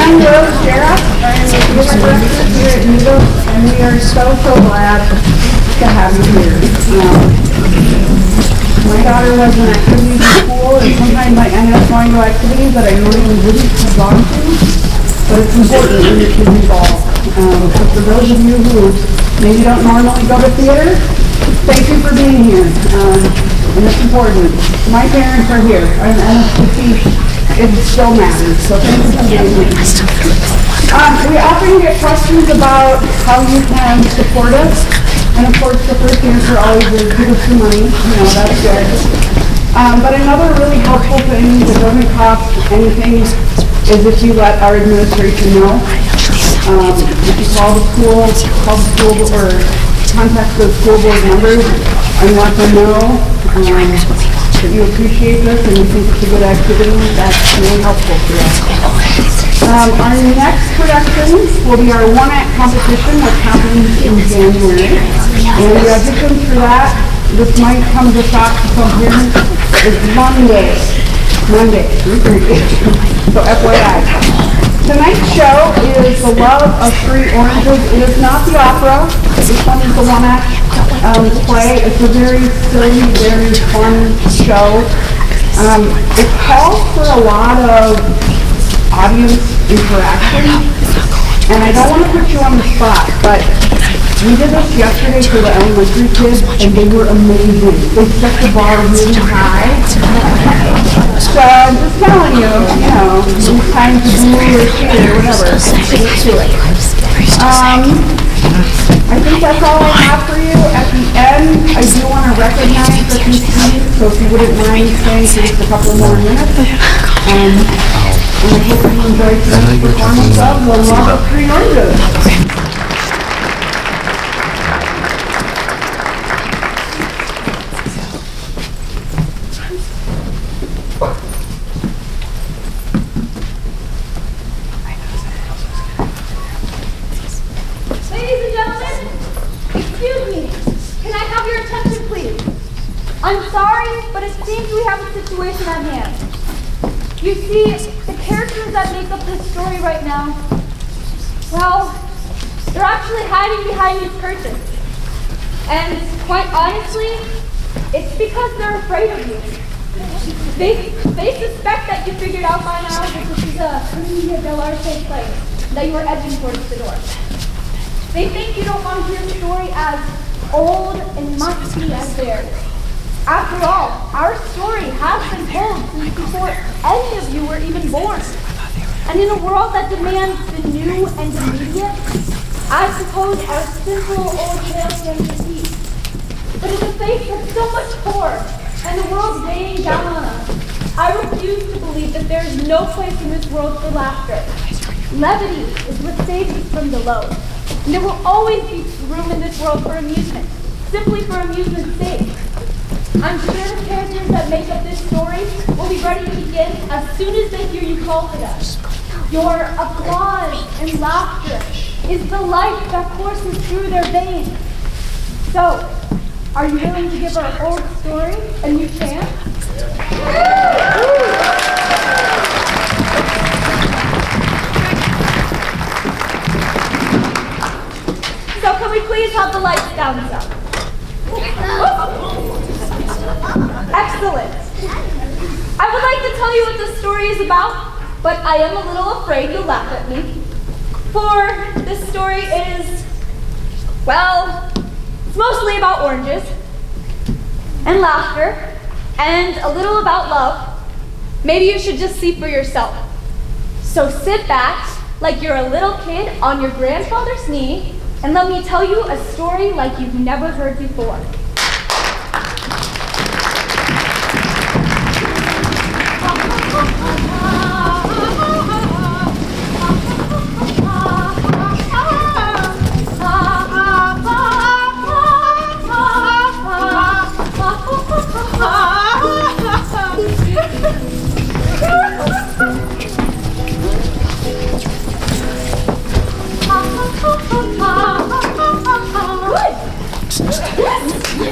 I'm Rose Jarrett. I'm the theater director here at Needle, and we are so glad to have you here. My daughter was in activities in school, and sometimes I end up going to activities that I normally wouldn't have gone to, but it's important when your kids involved. So for those of you who maybe don't normally go to theater, thank you for being here. And it's important. My parents are here, and it still matters, so thank you for being here. We often get questions about how you can support us, and of course the first answer always is give us some money, that's good. But another really helpful thing that doesn't cost anything is if you let our administration know. If you call the school or contact the school board members and let them know that you appreciate this and you think it's a good activity, that's really helpful for us. Our next production will be our one-act competition, which happens in January. And the auditions for that, this might come as a shock to some parents, is Monday. So FYI. Tonight's show is The Love of Three Oranges. It is not the opera. This one is the one-act play. It's a very silly, very fun show. It calls for a lot of audience interaction. And I don't want to put you on the spot, but we did this yesterday for the elementary kids, and they were amazing. They set the bar really high. So I'm just telling you, it's time to do or cheat or whatever. Let's do it. I think that's all I have for you. At the end, I do want to recognize the team, so if you wouldn't mind staying for just a couple more minutes. And I hope you enjoyed tonight's performance of The Love of Three Oranges. Situation at hand. You see, the characters that make up this story right now, well, they're actually hiding behind these curtains. And quite honestly, it's because they're afraid of you. They suspect that you figured out by now that this is a Commedia dell'arte play, that you are edging towards the door. They think you don't want to hear the story as old and musty as theirs. After all, our story has been told since before any of you were even born. And in a world that demands the new and immediate, I suppose our simple old tale stands to peace. But in the face of so much horror and the world weighing down on us, I refuse to believe that there is no place in this world for laughter. Levity is what saves us from the low. And there will always be room in this world for amusement, simply for amusement's sake. I'm sure the characters that make up this story will be ready to begin as soon as they hear you call for them. Your applause and laughter is the life that courses through their veins. So, are you willing to give our old story a new chance? So can we please have the lights down some? Excellent. I would like to tell you what the story is about, but I am a little afraid you'll laugh at me. For this story is, well, it's mostly about oranges and laughter and a little about love. Maybe you should just see for yourself. So sit back like you're a little kid on your grandfather's knee and let me tell you a story like you've never heard before. Good. Yes.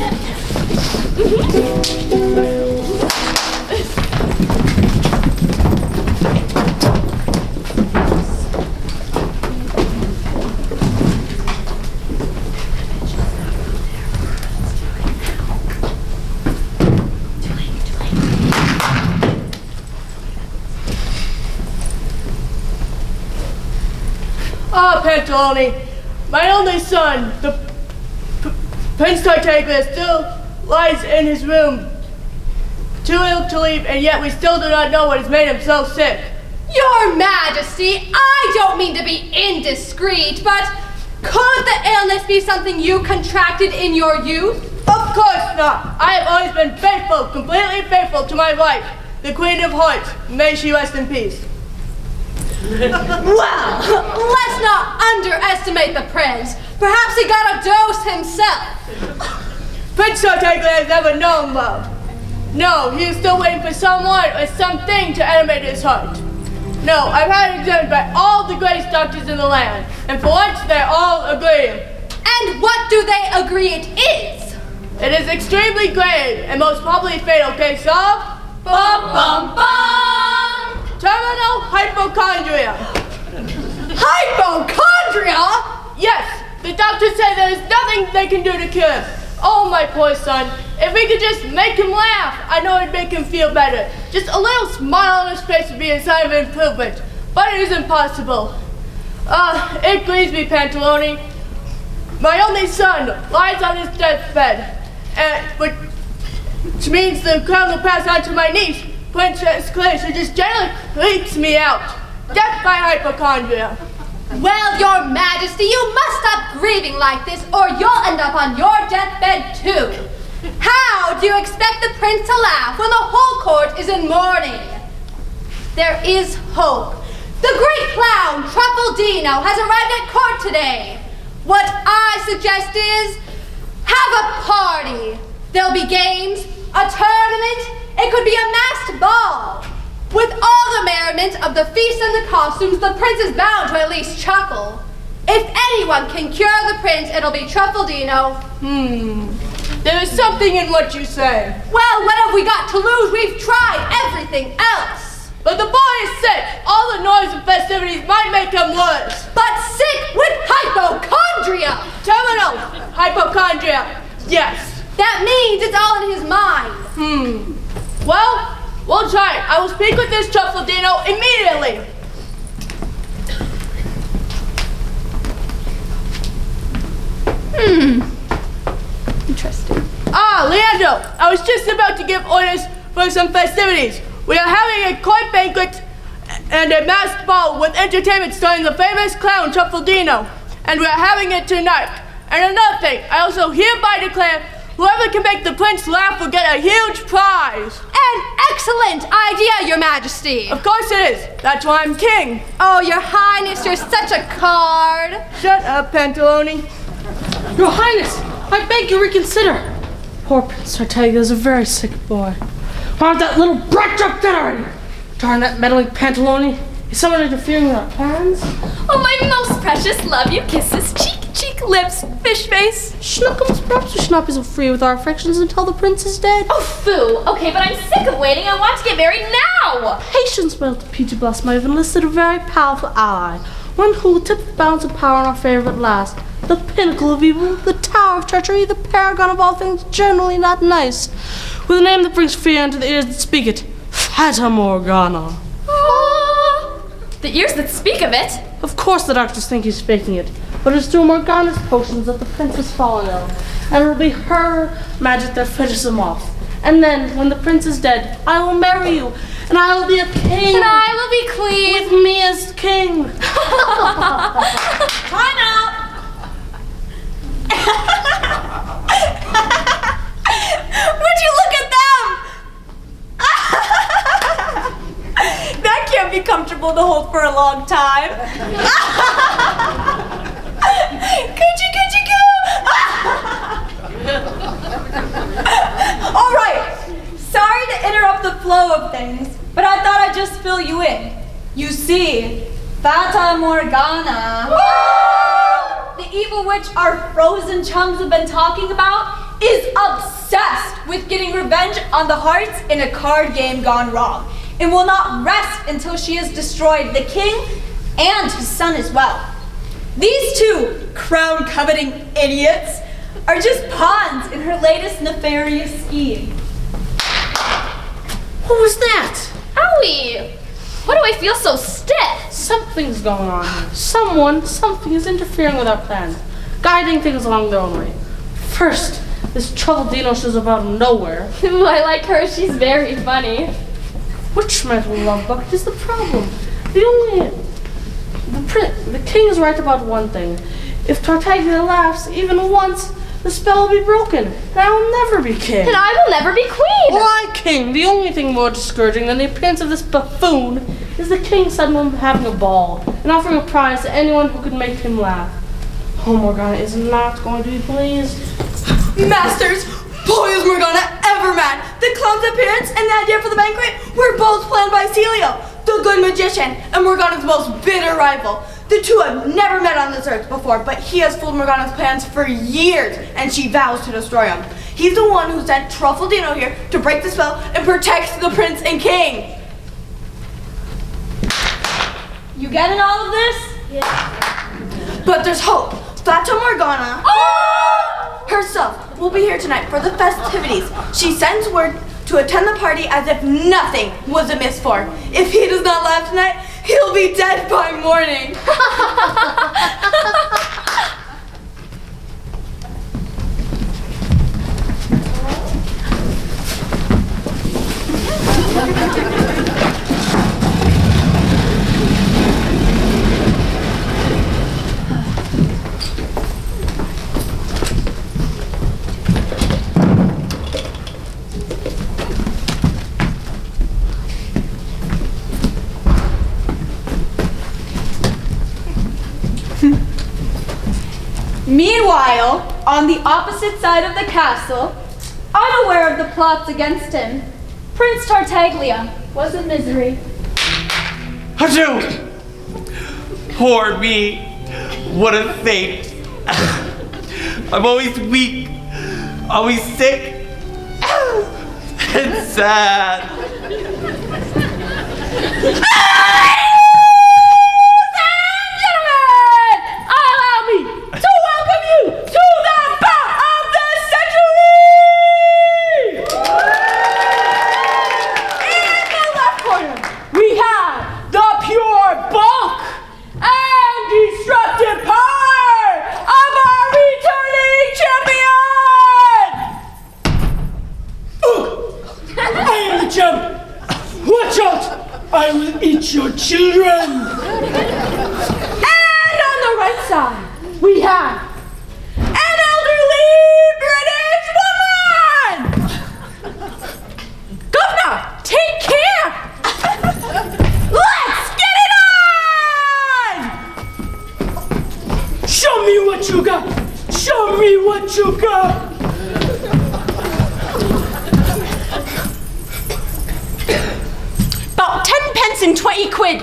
Ah, Pantalone, my only son, the Prince Tartaglia, still lies in his room, too ill to leave, and yet we still do not know what has made him so sick. Your Majesty, I don't mean to be indiscreet, but could the illness be something you contracted in your youth? Of course not. I have always been faithful, completely faithful to my wife, the Queen of Hearts. May she rest in peace. Well, let's not underestimate the prince. Perhaps he got a dose himself. Prince Tartaglia has never known love. No, he is still waiting for someone or something to animate his heart. No, I've had it examined by all the greatest doctors in the land, and for once they're all agreeing. And what do they agree it is? It is extremely grave and most probably fatal case of terminal hypochondria. Hypochondria? Yes, the doctors say there is nothing they can do to cure him. Oh, my poor son, if we could just make him laugh, I know it'd make him feel better. Just a little smile on his face would be a sign of improvement, but it is impossible. It grieves me, Pantalone. My only son lies on his deathbed, which means the crown will pass on to my niece, Princess Claire, who just generally creeps me out. Death by hypochondria. Well, Your Majesty, you must stop grieving like this, or you'll end up on your deathbed too. How do you expect the prince to laugh when the whole court is in mourning? There is hope. The great clown, Truffaldino, has arrived at court today. What I suggest is, have a party. There'll be games, a tournament, it could be a masked ball. With all the merriment of the feast and the costumes, the prince is bound to at least chuckle. If anyone can cure the prince, it'll be Truffaldino. There is something in what you say. Well, what have we got to lose? We've tried everything else. But the boy is sick. All the noise and festivities might make him worse. But sick with hypochondria. Terminal hypochondria. Yes. That means it's all in his mind. Well, we'll try it. I will speak with this Truffaldino immediately. Interesting. Ah, Leandro, I was just about to give orders for some festivities. We are having a court banquet and a masked ball with entertainment starring the famous clown Truffaldino. And we're having it tonight. And another thing, I also hereby declare whoever can make the prince laugh will get a huge prize. An excellent idea, Your Majesty. Of course it is. That's why I'm king. Oh, Your Highness, you're such a card. Shut up, Pantalone. Your Highness, I beg you reconsider. Poor Prince Tartaglia is a very sick boy. Why don't that little brat drop dead already? Darn that meddling Pantalone. Is someone interfering with our plans? Oh, my most precious love, you kisses, cheek, lips, fish face. Schnookums, perhaps we should not be so free with our affections until the prince is dead. Oh, foo. Okay, but I'm sick of waiting. I want to get married now. Patience, my little Peachy Blossom. I have enlisted a very powerful ally. One who will tip the balance of power in our favor at last. The pinnacle of evil, the tower of treachery, the paragon of all things generally not nice. With a name that brings fear into the ears that speak it. Fata Morgana. The ears that speak of it. Of course the doctors think he's faking it, but it's through Morgana's potions that the prince has fallen ill, and it'll be her magic that finishes him off. And then, when the prince is dead, I will marry you, and I will be a king. And I will be queen. With me as king. Why not? Would you look at them? That can't be comfortable to hold for a long time. Could you? All right. Sorry to interrupt the flow of things, but I thought I'd just fill you in. You see, Fata Morgana, the evil witch our frozen chums have been talking about, is obsessed with getting revenge on the hearts in a card game gone wrong, and will not rest until she has destroyed the king and his son as well. These two crown-coveting idiots are just pawns in her latest nefarious scheme. What was that? Owie. Why do I feel so stiff? Something's going on here. Something is interfering with our plans, guiding things along their own way. First, this trouble Dino shows up out of nowhere. Ooh, I like her. She's very funny. Which mental love bucket is the problem? The king is right about one thing. If Tartaglia laughs even once, the spell will be broken, and I will never be king. And I will never be queen. Why king? The only thing more discouraging than the appearance of this buffoon is the king suddenly having a ball and offering a prize to anyone who could make him laugh. Oh, Morgana is not going to be pleased. Masters, boy is Morgana ever mad. The clown's appearance and the idea for the banquet were both planned by Celio, the good magician, and Morgana's most bitter rival. The two have never met on this earth before, but he has fooled Morgana's plans for years, and she vows to destroy him. He's the one who sent Truffledino here to break the spell and protect the prince and king. You getting all of this? Yeah. But there's hope. Fata Morgana herself will be here tonight for the festivities. She sends word to attend the party as if nothing was amiss for him. If he does not laugh tonight, he'll be dead by morning. Meanwhile, on the opposite side of the castle, unaware of the plots against him, Prince Tartaglia was in misery. Achoo! Poor me. What a fate. I'm always weak, always sick, and sad. I will eat your children! And on the right side, we have an elderly British woman! Governor, take care! Let's get it on! Show me what you got! Show me what you got! About 10 pence and 20 quid.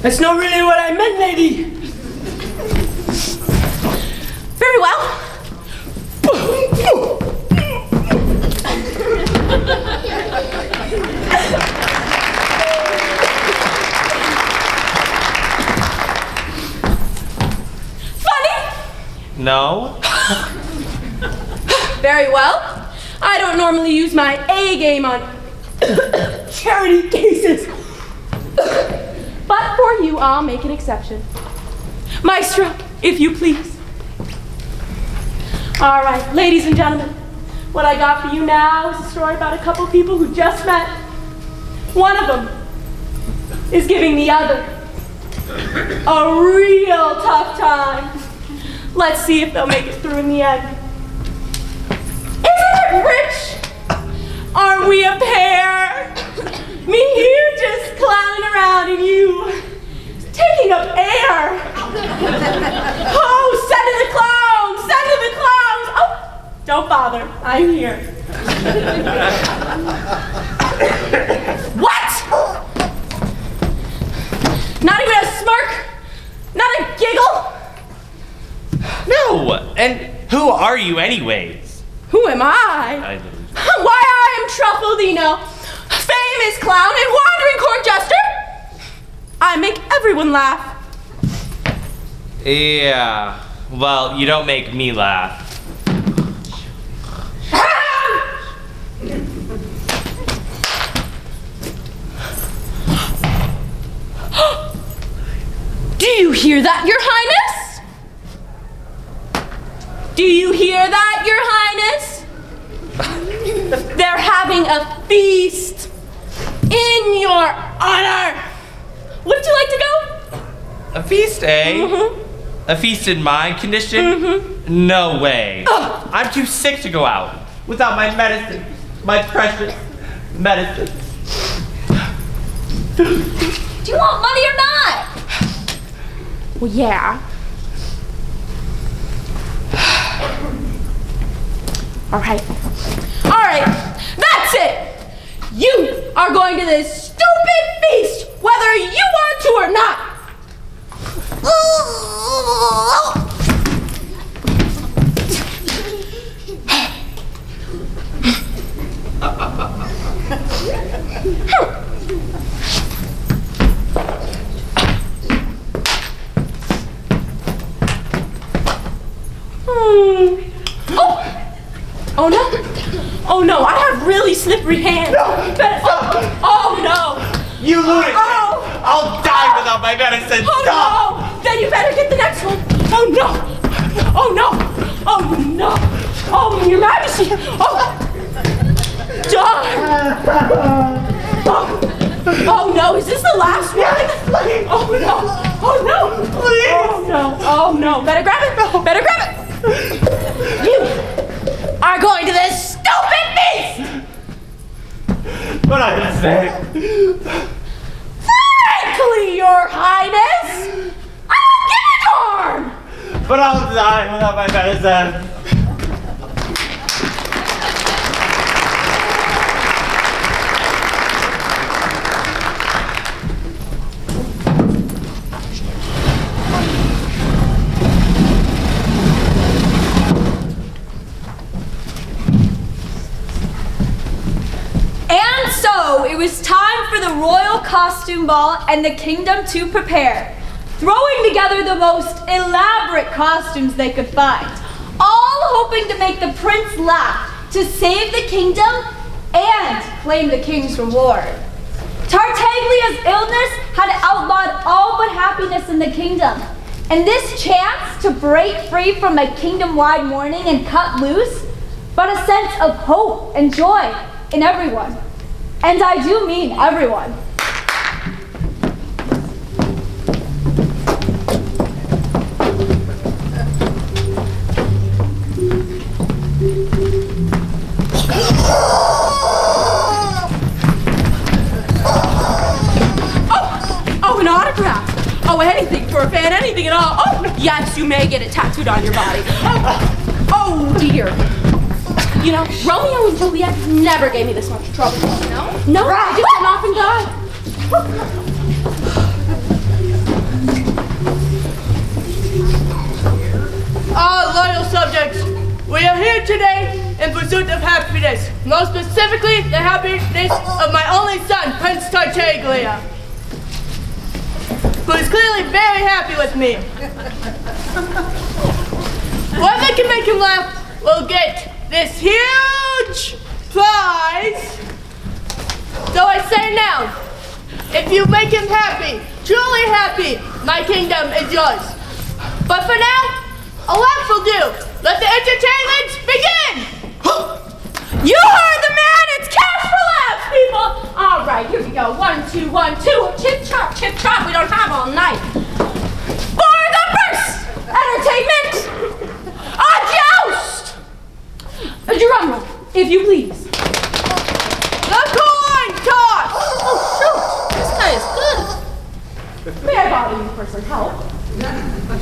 That's not really what I meant, lady. Very well. Funny? No? Very well. I don't normally use my A game on charity cases. But for you, I'll make an exception. Maestro, if you please. All right, ladies and gentlemen, what I got for you now is a story about a couple people who just met. One of them is giving the other a real tough time. Let's see if they'll make it through in the end. Isn't it rich? Aren't we a pair? Me here just clowning around and you taking up air. Oh, send to the clowns! Send to the clowns! Oh, don't bother. I'm here. What? Not even a smirk? Not a giggle? No! And who are you anyways? Who am I? I literally- Why, I am Truffledino, famous clown and wandering court jester. I make everyone laugh. Yeah. Well, you don't make me laugh. hear that, Your Highness? Do you hear that, Your Highness? They're having a feast in your honor. Would you like to go? A feast, eh? Mm-hmm. A feast in my condition? No way. I'm too sick to go out without my medicine, my precious medicine. Do you want money or not? Well, yeah. All right, that's it. You are going to this stupid feast, whether you want to or not. Oh no! Oh no! I have really slippery hands. Oh no! You lunatic! Oh. I'll die without my medicine. Oh Stop! no! Then you better get the next one. Oh no! Oh no! Oh no! Oh, Your Majesty! Oh! Darn! Oh no! Is this the last one? Oh no! Oh no! Oh no! Oh no! Better grab it! Better grab it! You are going to this stupid feast! But I'm sick. Frankly, Your Highness! I don't give a darn! But I'll die without my medicine. And so, it was time for the royal costume ball and the kingdom to prepare, throwing together the most elaborate costumes they could find, all hoping to make the prince laugh, to save the kingdom, and claim the king's reward. Tartaglia's illness had outlawed all but happiness in the kingdom, and this chance to break free from a kingdom-wide mourning and cut loose brought a sense of hope and joy in everyone. And I do mean everyone. Oh, an autograph. Oh, anything for a fan, anything at all. Oh, yes, you may get it tattooed on your body. Oh dear. You know, Romeo and Juliet never gave me this much trouble. No? No, I just went off and died. Loyal subjects, we are here today in pursuit of happiness, most specifically the happiness of my only son, Prince Tartaglia, who is clearly very happy with me. Whoever can make him laugh will get this huge prize. So I say now, if you make him happy, truly happy, my kingdom is yours. But for now, a laugh will do. Let the entertainment begin! You heard the man! It's cash for laughs, people! All right, here we go. 1, 2, 1, 2. Chip chop, chip chop. We don't have all night. For the first entertainment, a joust! A drum roll, if you please. The coin toss! Oh, shoot! This guy is good. May I bother you for some help?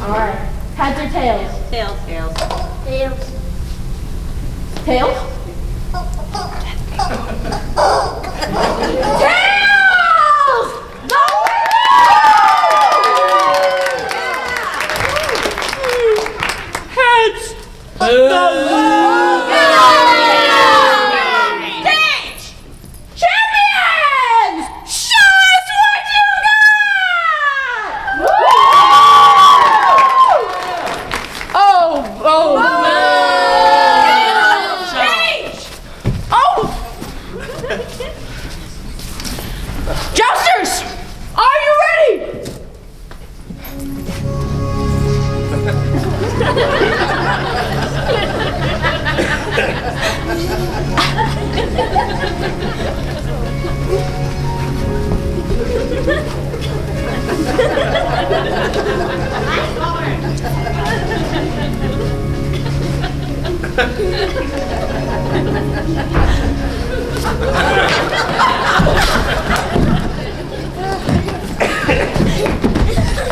All right. Heads or tails? Tails. Tails. Tails? Tails! The Heads. Stage! Champions! Show us what you got! Oh,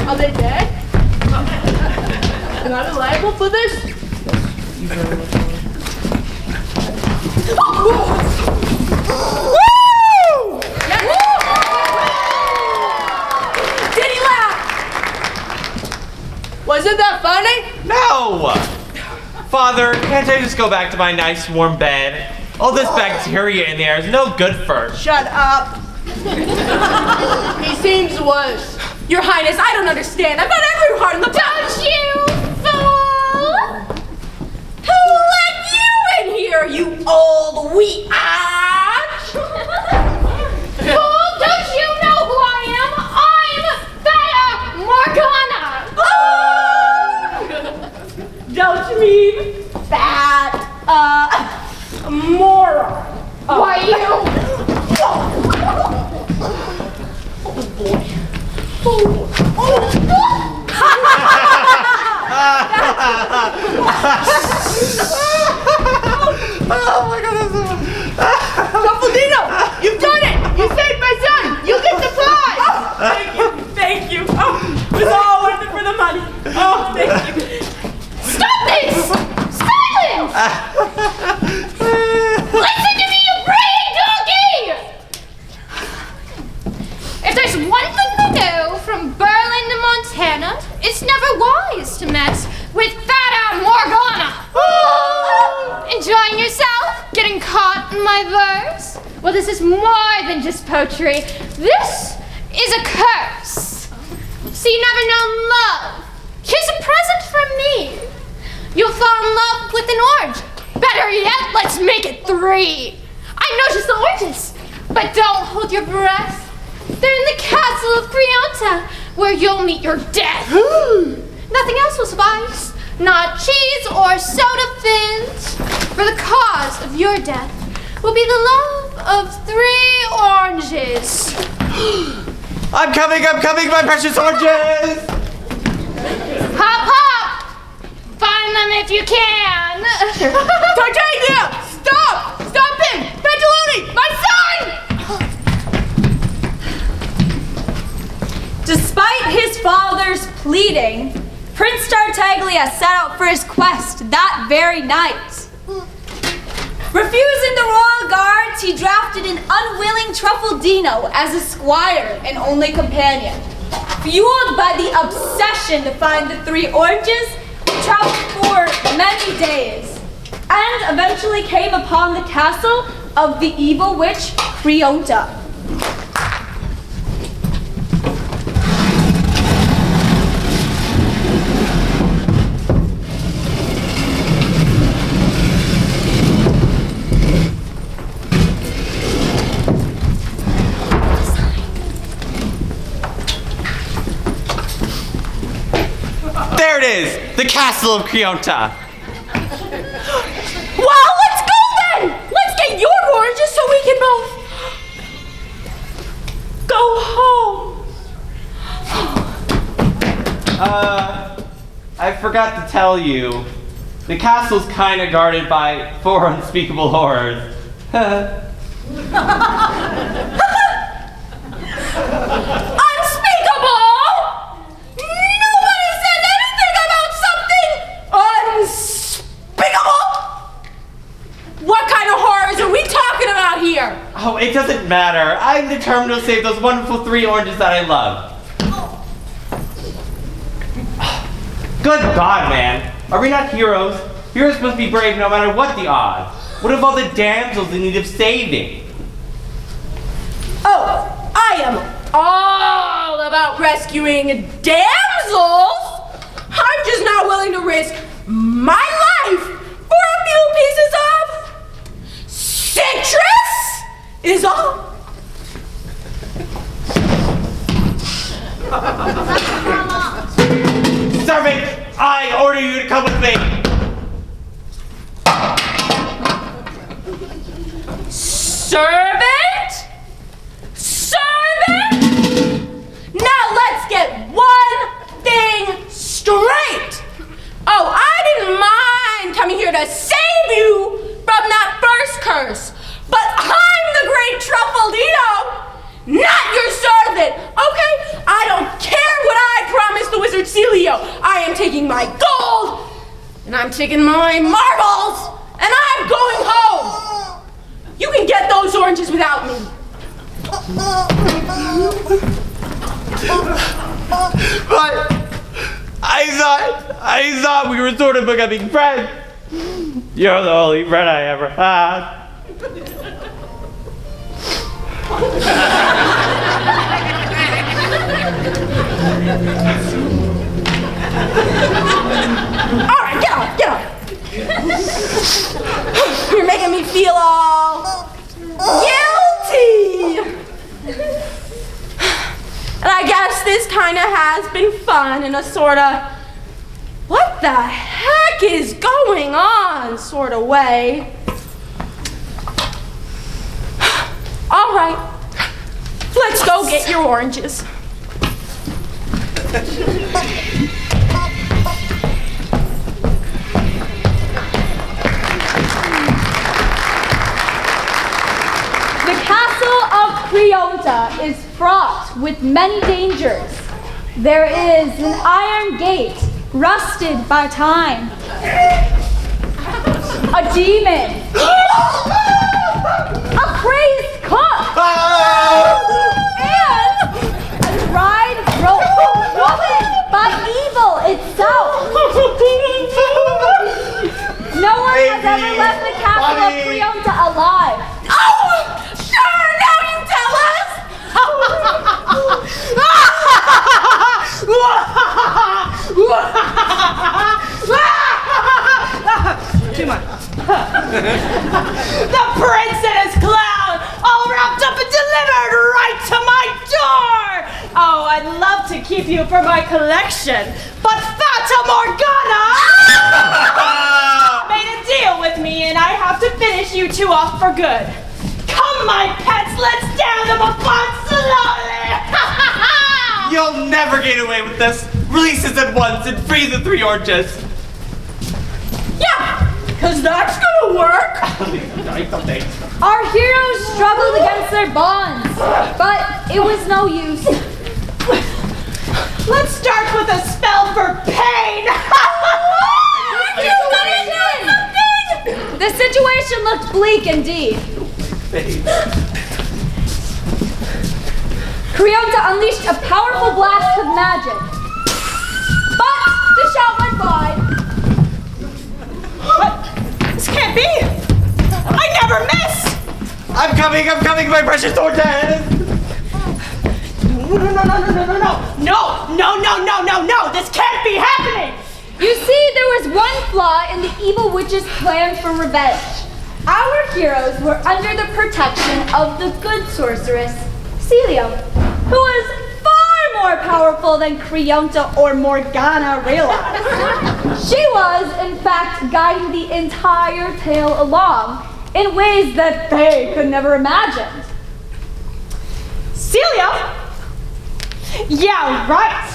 Are they dead? Am I liable for this? Woo! Did he laugh? Wasn't that funny? No! Father, can't I just go back to my nice warm bed? All this bacteria in the air is no good for... Shut up. He seems worse. Your Highness, I don't understand. I've got every heart in the Don't you fool! Who let you in here, you old wee-ass? Fool, don't you know who I am? I'm Fata Morgana! Don't you mean that, moron? Why you? Oh my goodness! Truffaldino, you've done it! You saved my son! You get the prize! Thank you. Oh, it was all worth it for the money. Oh, thank you. Stop this! Silence! Listen to me, you praying donkey! If there's one thing I know from Berlin to Montana, it's never wise to mess with Fata Morgana. Enjoying yourself? Getting caught in my verse? Well, this is more than just poetry. This is a curse. So you never know love. Here's a present from me. You'll fall in love with an orange. Better yet, let's make it 3. I know just the oranges, but don't hold your breath. They're in the castle of Creonta, where you'll meet your death. Nothing else will suffice. Not cheese or soda fins. For the cause of your death will be the love of 3 oranges. I'm coming, my precious oranges! Hop, hop! Find them if you can. Titania! Stop! Stop him! Pentaloni! My son! Despite his father's pleading, Prince Tartaglia set out for his quest that very night. Refusing the royal guards, he drafted an unwilling Truffaldino as a squire and only companion. Fueled by the obsession to find the 3 oranges, he traveled for many days and eventually came upon the castle of the evil witch Creonta. There it is! The castle of Creonta! Well, let's go then! Let's get your oranges so we can both go home. I forgot to tell you. The castle's kinda guarded by 4 unspeakable horrors. Unspeakable! Nobody said anything about something unspeakable! What kind of horrors are we talking about here? Oh, it doesn't matter. I'm determined to save those wonderful 3 oranges that I love. Good God, man. Are we not heroes? Heroes must be brave no matter what the odds. What of all the damsels in need of saving? Oh, I am all about rescuing damsels! I'm just not willing to risk my life for a few pieces of citrus is all. Servant, I order you to come with me. Servant? Servant? Now let's get one thing straight. Oh, I didn't mind coming here to save you from that first curse, but I'm the great Truffaldino, not your servant, okay? I don't care what I promised the wizard Celio. I am taking my gold, and I'm taking my marbles, and I'm going home. You can get those oranges without me. But I thought we were sort of becoming friends. You're the only friend I ever had. All right, get up, get up. You're making me feel all guilty. And I guess this kind of has been fun in a sort of, what the heck is going on sort of way. All right, let's go get your oranges. The castle of Creonta is fraught with many dangers. There is an iron gate, rusted by time. A demon. A crazed cook. And a dried woman by evil itself. No one has ever left the castle of Creonta alive. Oh, sure, now you tell us. Come on. The prince and his clown all wrapped up and delivered right to my door. Oh, I'd love to keep you for my collection, but Fata Morgana made a deal with me and I have to finish you two off for good. Come, my pets, let's down them upon slowly. You'll never get away with this. Release us at once and free the 3 oranges. Yeah, because that's gonna work. Our heroes struggled against their bonds, but it was no use. Let's start with a spell for pain. The situation looked bleak indeed. Creonta unleashed a powerful blast of magic. But the shout went by. What? This can't be. I never miss. I'm coming, my precious oranges. No, this can't be happening. You see, there was one flaw in the evil witch's plan for revenge. Our heroes were under the protection of the good sorceress, Celio, who was far more powerful than Creonta or Morgana realized. She was, in fact, guiding the entire tale along in ways that they could never imagine. Celia? Yeah, right.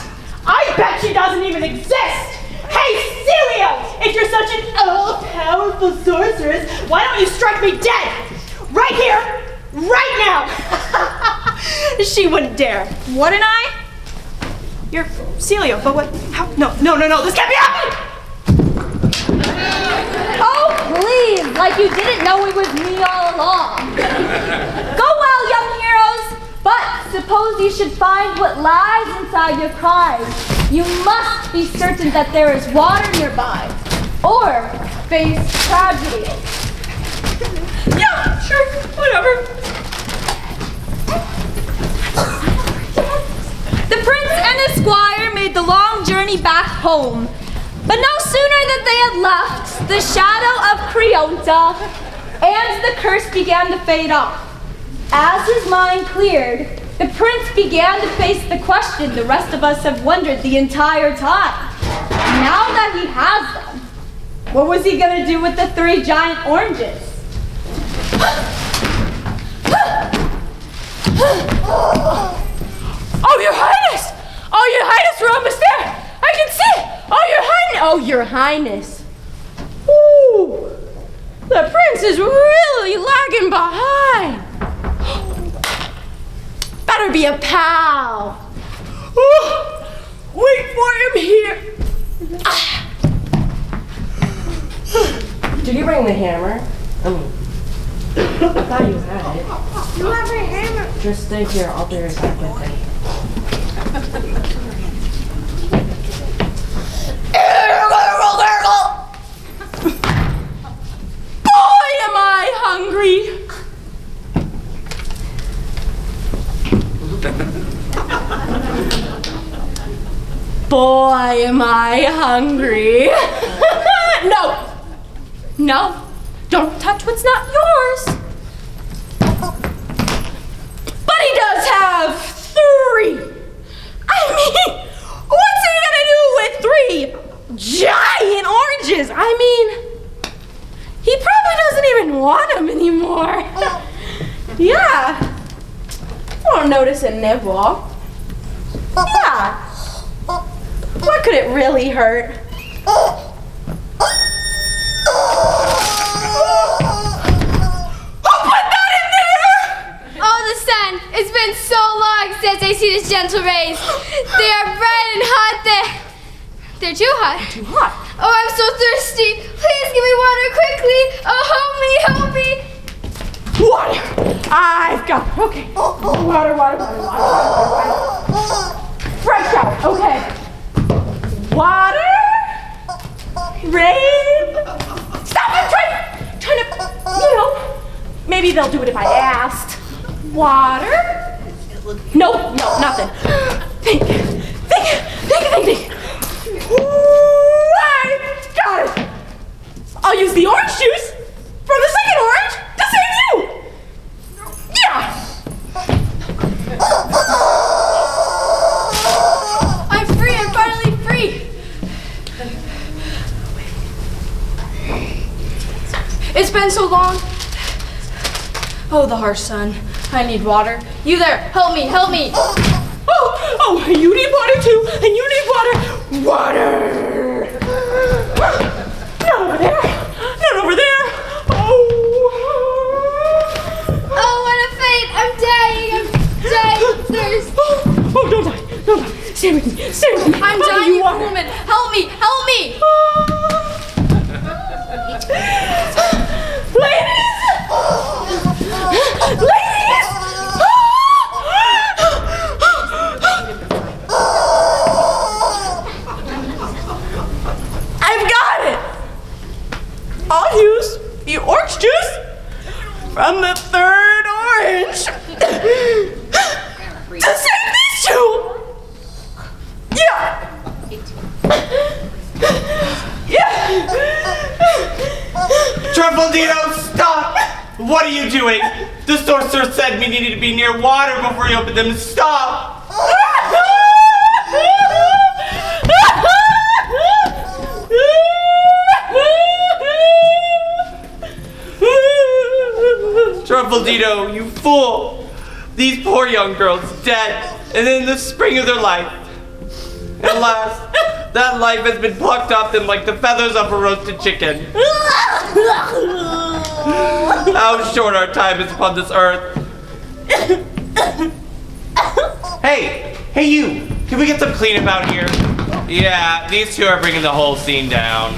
I bet she doesn't even exist. Hey, Celia! If you're such an all-powerful sorceress, why don't you strike me dead? Right here, right now. She wouldn't dare. Wouldn't I? You're Celia, but what? How? No, this can't be happening! Oh, please, like you didn't know it was me all along. Go well, young heroes, but suppose you should find what lies inside your prize. You must be certain that there is water nearby, or face tragedy. Yeah, sure, whatever. The prince and his squire made the long journey back home. But no sooner than they had left, the shadow of Creonta and the curse began to fade off. As his mind cleared, the prince began to face the question the rest of us have wondered the entire time. Now that he has them, what was he gonna do with the 3 giant oranges? Oh, Your Highness. Ooh, the prince is really lagging behind. Better be a pal. Oh, wait for him here. Did you bring the hammer? I thought you had it. You have a hammer. Just stay here. I'll be right back with it. Boy, am I hungry! Boy, am I hungry! No! No! Don't touch what's not yours! But he does have 3! I mean, what's he gonna do with 3 giant oranges? I mean, he probably doesn't even want them anymore. Yeah. Won't notice a nibble. Yeah. What could it really hurt? Oh, the sun! It's been so long since I see this gentle rays. They are bright and hot. They're too hot. Too hot. Oh, I'm so thirsty. Please give me water quickly. Oh, help me. Water! I've got it. Okay. Water. Fresh out. Okay. Water. Rain. Stop! I'm trying to, maybe they'll do it if I asked. Water. Nope. No, nothing. Think. Ooh, I got it. I'll use the orange juice from the second orange to save you. Yeah. I'm free. I'm finally free. It's been so long. Oh, the harsh sun. I need water. You there, help me. Oh, you need water too, and you need water. Water! Not over there. Oh, Oh, what a fate. I'm dying of thirst. oh, don't die. Stay with me. I'm I'll give dying you of water. woman. Help me. Ladies! I've got it! I'll use the orange juice from the third orange to save these 2! Yeah! Truffledino, stop! What are you doing? The sorcerer said we needed to be near water before you open them. Stop! Truffledino, you fool! These poor young girls dead, and in the spring of their life. At last, that life has been plucked off them like the feathers off a roasted chicken. How short our time is upon this earth. Hey you! Can we get some cleanup out here? Yeah, these 2 are bringing the whole scene down.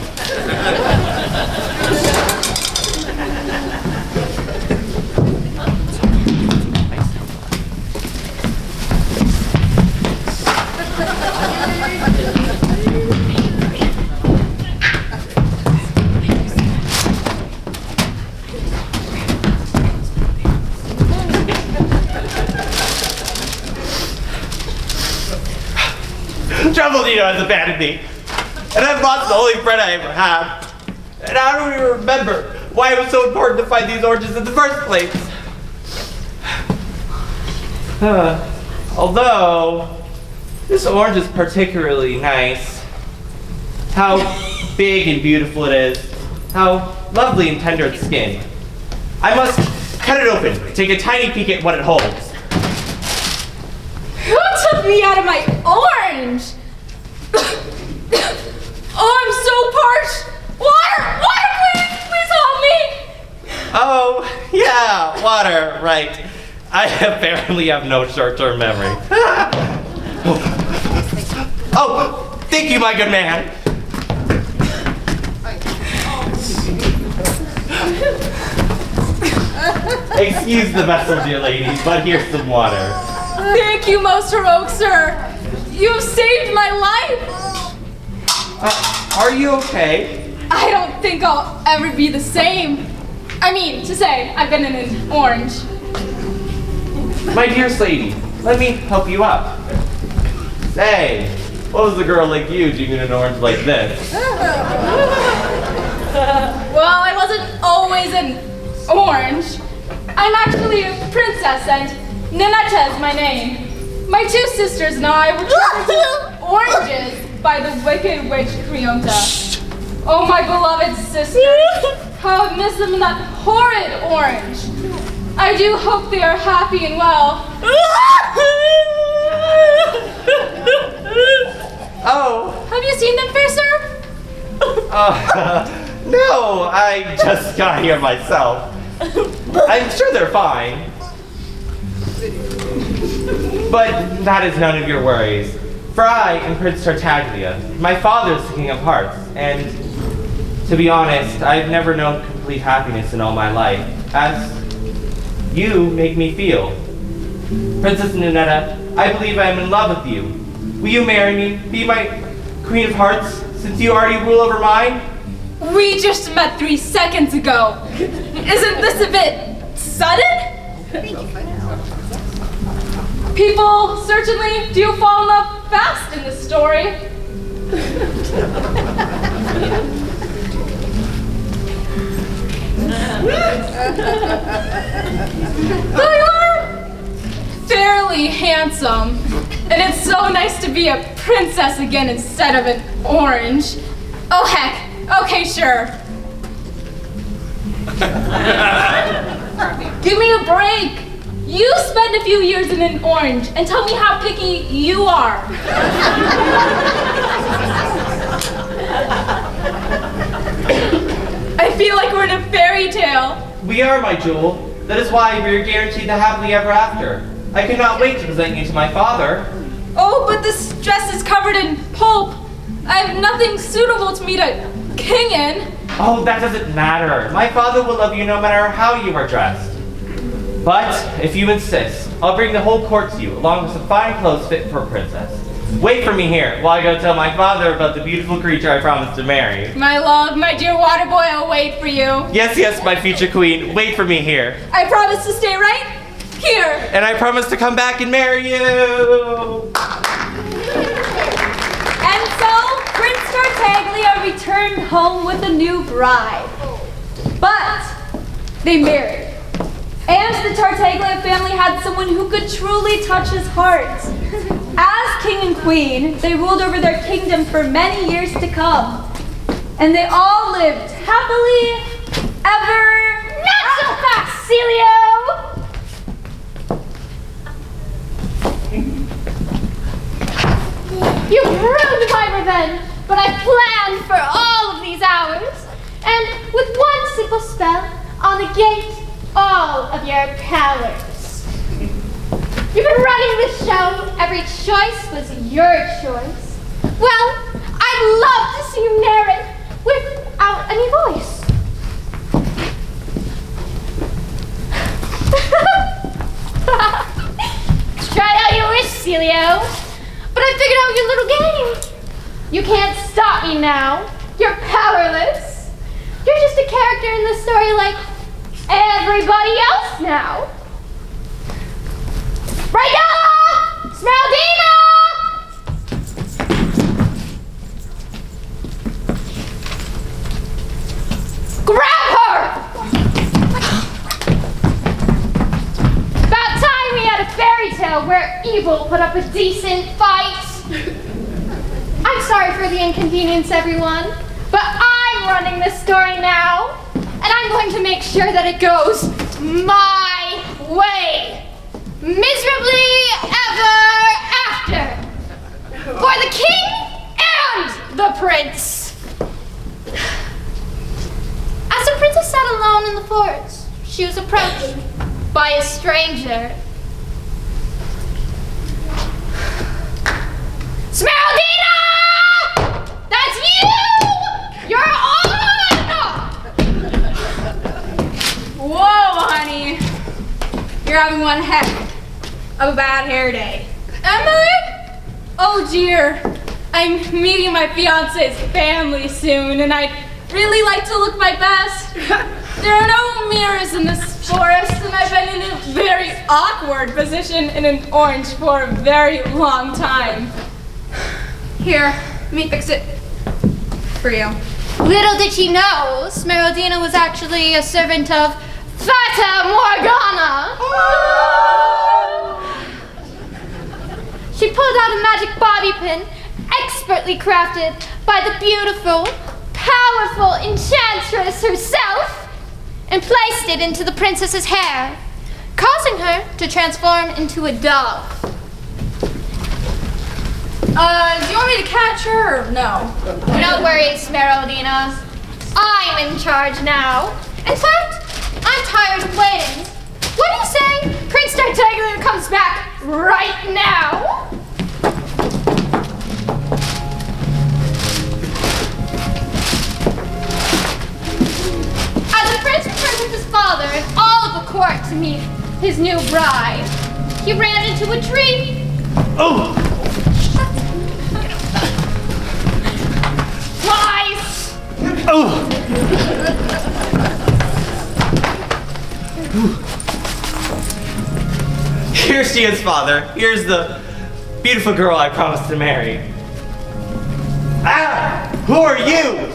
Truffledino has abandoned me, and I've lost the only friend I ever had. And I don't even remember why it was so important to find these oranges in the first place. Although, this orange is particularly nice. How big and beautiful it is. How lovely and tender its skin. I must cut it open, take a tiny peek at what it holds. Who took me out of my orange? Oh, I'm so parched! Water! Water, please! Please help me! Oh, yeah, water, right. I apparently have no short-term memory. Oh, thank you, my good man. Excuse the vessel, dear lady, but here's some water. Thank you, most heroic sir. You've saved my life. Are you okay? I don't think I'll ever be the same. I mean, to say, I've been in an orange. My dearest lady, let me help you up. Say, what was a girl like you doing in an orange like this? Well, I wasn't always an orange. I'm actually a princess, and Ninetta is my name. My two sisters and I were turned into oranges by the wicked witch Creonta. Oh, my beloved sisters, how I miss them in that horrid orange. I do hope they are happy and well. Oh. Have you seen them, fair sir? No, I just got here myself. I'm sure they're fine. But that is none of your worries. For I am Prince Tartaglia. My father is the King of Hearts, and to be honest, I've never known complete happiness in all my life, as you make me feel. Princess Ninetta, I believe I am in love with you. Will you marry me, be my Queen of Hearts, since you already rule over mine? We just met 3 seconds ago. Isn't this a bit sudden? People certainly do fall in love fast in this story. Though you are fairly handsome, and it's so nice to be a princess again instead of an orange. Oh heck, okay, sure. Give me a break. You spend a few years in an orange and tell me how picky you are. I feel like we're in a fairy tale. We are, my jewel. That is why we are guaranteed the happily ever after. I cannot wait to present you to my father. Oh, but this dress is covered in pulp. I have nothing suitable to meet a king in. Oh, that doesn't matter. My father will love you no matter how you are dressed. But, if you insist, I'll bring the whole court to you, along with some fine clothes fit for a princess. Wait for me here, while I go tell my father about the beautiful creature I promised to marry. My love, my dear water boy, I'll wait for you. Yes, yes, my future queen, wait for me here. I promise to stay right here. And I promise to come back and marry you! And so, Prince Tartaglia returned home with a new bride. But, they married. And the Tartaglia family had someone who could truly touch his heart. As king and queen, they ruled over their kingdom for many years to come. And they all lived happily ever... Not so fast, Celio! You ruined my revenge, but I planned for all of these hours. And with one simple spell, I'll negate all of your powers. You've been running this show. Every choice was your choice. Well, I'd love to see you narrate without any voice. Try it how you wish, Celio. But I figured out your little game. You can't stop me now. You're powerless. You're just a character in the story like everybody else now. Rhaenyra! Smeraldina! Grab her! About time we had a fairy tale where evil put up a decent fight. I'm sorry for the inconvenience, everyone, but I'm running this story now, and I'm going to make sure that it goes my way. Miserably ever after. For the king and the prince. sat alone in the forest, she was approached by a stranger. Smeraldina! That's you! You're on! Whoa, honey. You're having one heck of a bad hair day. Am I? Oh dear. I'm meeting my fiance's family soon, and I'd really like to look my best. There are no mirrors in this forest, and I've been in a very awkward position in an orange for a very long time. Here, let me fix it for you. Little did she know, Smeraldina was actually a servant of Fata Morgana. She pulled out a magic bobby pin, expertly crafted by the beautiful, powerful enchantress herself, and placed it into the princess's hair, causing her to transform into a dove. Do you want me to catch her or no? No worries, Smeraldina. I'm in charge now. In fact, I'm tired of waiting. What do you say Prince Tartaglia comes back right now? As the prince returned with his father and all of the court to meet his new bride, he ran into a tree. Oh! Twice! Oh! Here she is, Father. Here's the beautiful girl I promised to marry. Ah! Who are you?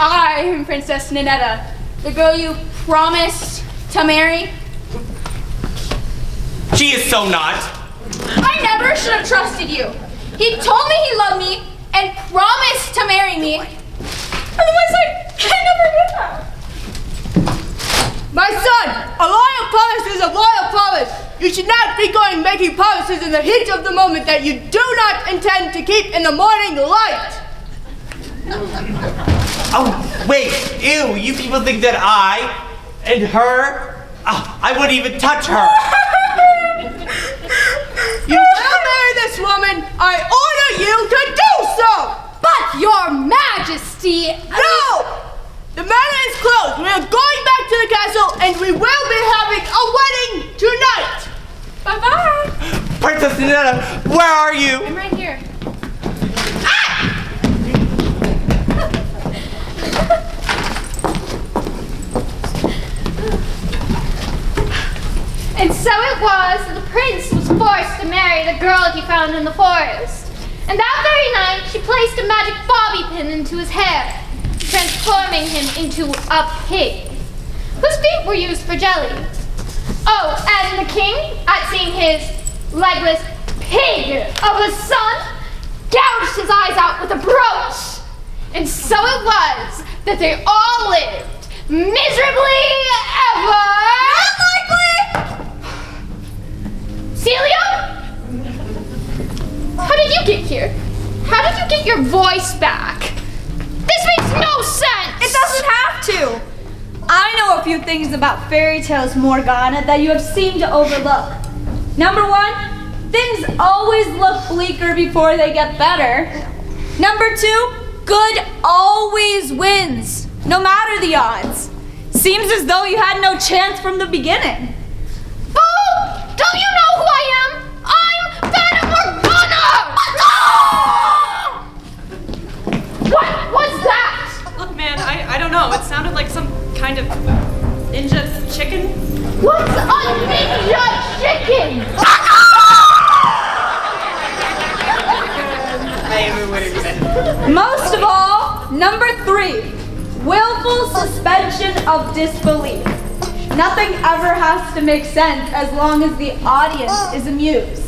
I am Princess Ninetta, the girl you promised to marry. She is so not. I never should have trusted you. He told me he loved me and promised to marry me. Otherwise, I never would have. My son, a loyal promise is a loyal promise. You should not be going making promises in the heat of the moment that you do not intend to keep in the morning light. Oh, wait. Ew, you people think that I and her, I wouldn't even touch her. You will marry this woman. I order you to do so. But your majesty... No! The matter is closed. We are going back to the castle and we will be having a wedding tonight. Bye-bye. Princess Ninetta, where are you? I'm right here. And so it was that the prince was forced to marry the girl he found in the forest. And that very night, she placed a magic bobby pin into his hair, transforming him into a pig, whose feet were used for jelly. Oh, and the king, at seeing his legless pig of a son, gouged his eyes out with a brooch. And so it was that they all lived miserably ever. Celia? How did you get here? How did you get your voice back? This makes no sense! It doesn't have to! I know a few things about fairy tales, Morgana, that you have seemed to overlook. Number one, things always look bleaker before they get better. Number two, good always wins, no matter the odds. Seems as though you had no chance from the beginning. Fool! Don't you know who I am? I'm Fata Morgana! What was that? Look, man, I don't know. It sounded like some kind of ninja chicken. What's a ninja chicken? Most of all, number three, willful suspension of disbelief. Nothing ever has to make sense as long as the audience is amused.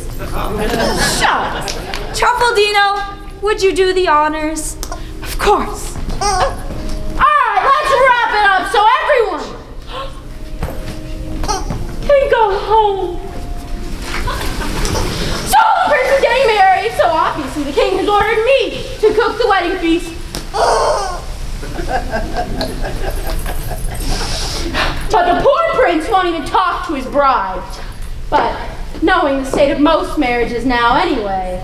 Shut! Truffaldino, would you do the honors? Of course. Alright, let's wrap it up so everyone can go home. So the prince is getting married, so obviously the king has ordered me to cook the wedding feast. But the poor prince won't even talk to his bride. But knowing the state of most marriages now anyway,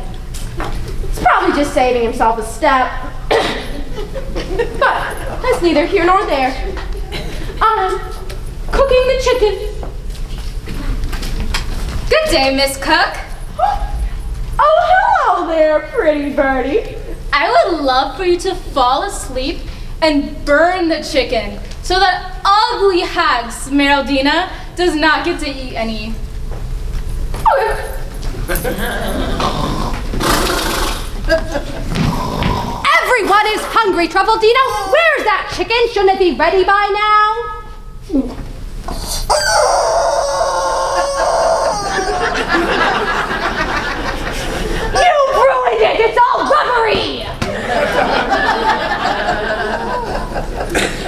he's probably just saving himself a step. But that's neither here nor there. I'm cooking the chicken. Good day, Miss Cook. Oh, hello there, pretty birdie. I would love for you to fall asleep and burn the chicken so that ugly hag Smeraldina does not get to eat any. Everyone is hungry, Truffledino. Where's that chicken? Shouldn't it be ready by now? You ruined it! It's all rubbery!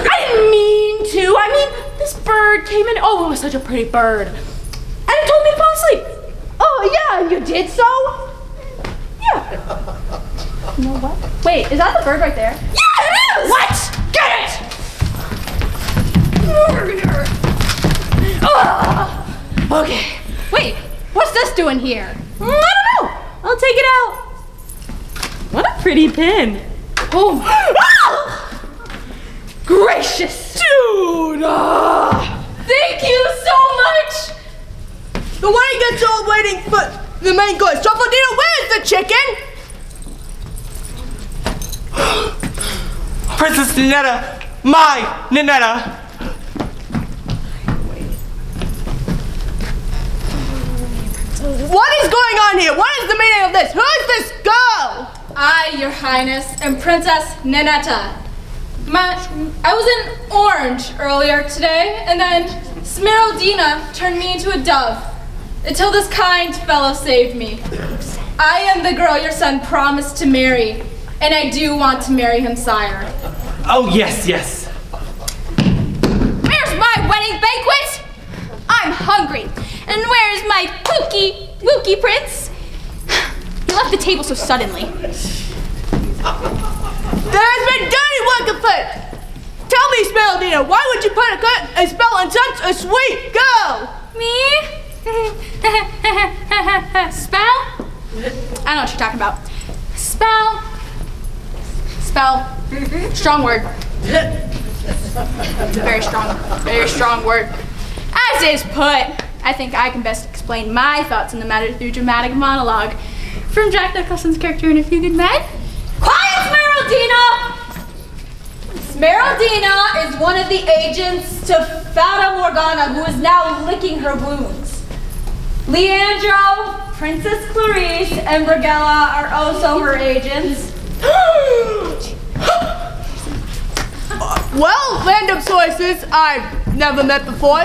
I didn't mean to. I mean, this bird came in. Oh, it was such a pretty bird. And it told me to fall asleep. Oh, yeah, you did so? Yeah. You know what? Wait, is that the bird right there? Yeah, it is! What? Get it! Okay. Wait, what's this doing here? I don't know. I'll take it out. What a pretty pin. Oh. Gracious! Dude! Thank you so much! The wait gets old waiting for the main course. Truffledino, where's the chicken? Princess Ninetta, my Ninetta. What is going on here? What is the meaning of this? Who is this girl? I, Your Highness, am Princess Ninetta. I was in Orange earlier today, and then Smeraldina turned me into a dove until this kind fellow saved me. I am the girl your son promised to marry, and I do want to marry him, sire. Oh, yes, yes. Where's my wedding banquet? I'm hungry. And where's my Wookie prince? He left the table so suddenly. There has been dirty work afoot. Tell me, Smeraldina, why would you put a spell on such a sweet girl? Me? Spell? I don't know what you're talking about. Spell. Strong word. Very strong word. As is put, I think I can best explain my thoughts on the matter through dramatic monologue from Jack Nicholson's character in A Few Good Men. Quiet, Smeraldina! Smeraldina is one of the agents to Fata Morgana, who is now licking her wounds. Leandro, Princess Clarice, and Brigella are also her agents. Well, random sources I've never met before,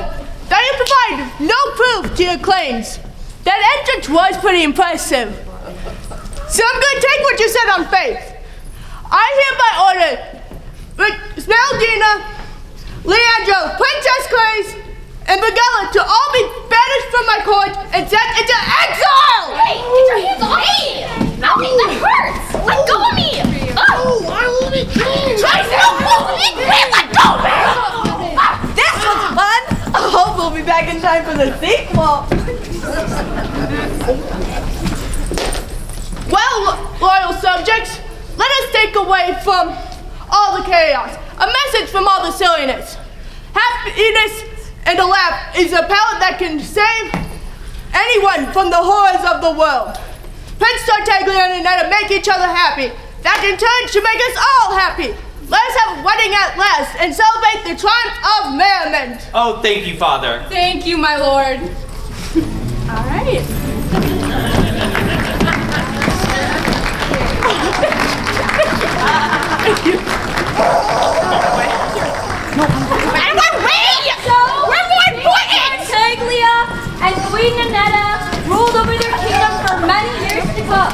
they have provided no proof to your claims. That entrance was pretty impressive. So I'm going to take what you said on faith. I hereby order Smeraldina, Leandro, Princess Clarice, and Brigella to all be banished from my court and sent into exile! Hey, get your hands off me! Owie, that hurts! Let go of me! Oh, I will be killed! Tracy, let go of me! This was fun! I hope we'll be back in time for the sequel. Well, loyal subjects, let us take away from all the chaos a message from all the silliness. Happiness and a laugh is a palette that can save anyone from the horrors of the world. Prince Tartaglia and Ninetta make each other happy. That in turn should make us all happy. Let us have a wedding at last and celebrate the triumph of merriment. Oh, thank you, Father. Thank you, my lord. All right. Tartaglia and Queen Ninetta ruled over their kingdom for many years to come.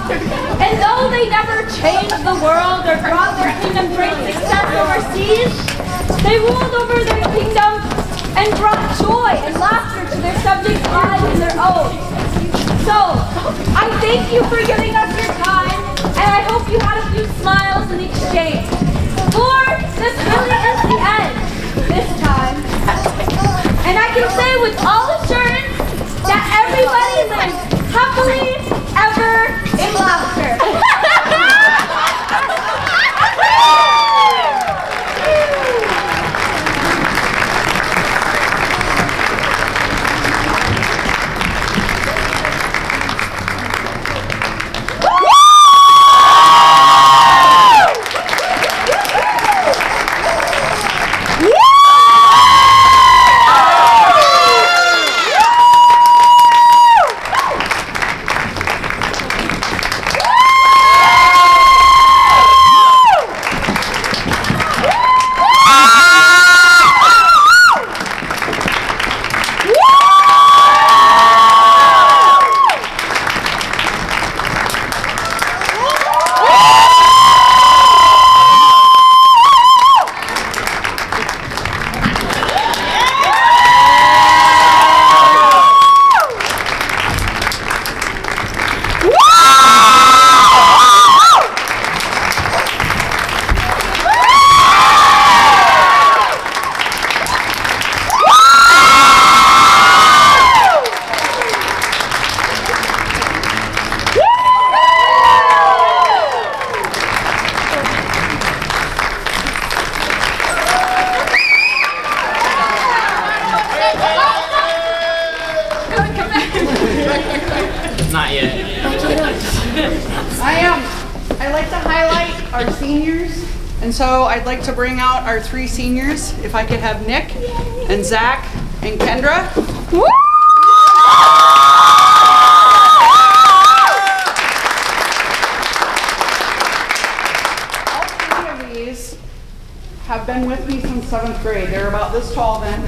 And though they never changed the world or brought their kingdom great success overseas, they ruled over their kingdom and brought joy and laughter to their subjects' lives and their own. So, I thank you for giving us your time, and I hope you had a few smiles in exchange. For this really is the end. This time. And I can say with all assurance that everybody lives happily ever in laughter. Not yet. I like to highlight our seniors, and so I'd like to bring out our 3 seniors. If I could have Nick and Zach and Kendra. All 3 of these have been with me since 7th grade. They're about this tall then.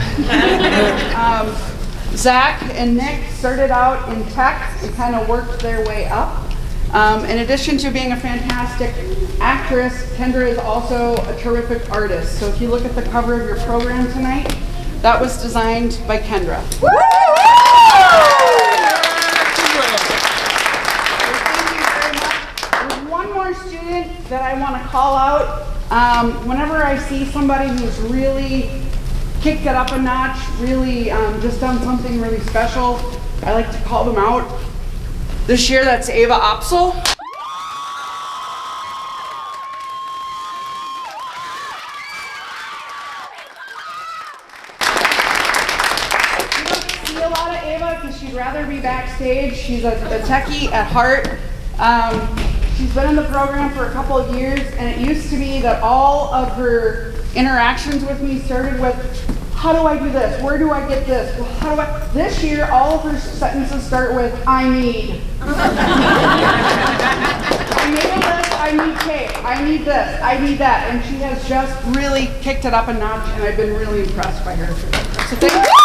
Zach and Nick started out in tech and kind of worked their way up. In addition to being a fantastic actress, Kendra is also a terrific artist. So if you look at the cover of your program tonight, that was designed by Kendra. There's one more student that I want to call out. Whenever I see somebody who's really kicked it up a notch, really just done something really special, I like to call them out. This year, that's Ava Opsel. You don't see a lot of Ava because she'd rather be backstage. She's a techie at heart. She's been in the program for a couple of years, and it used to be that all of her interactions with me started with, how do I do this? Where do I get this? Well, how do I? This year, all of her sentences start with, I need. I need this, I need cake, I need this, I need that. And she has just really kicked it up a notch, and I've been really impressed by her. So thank you.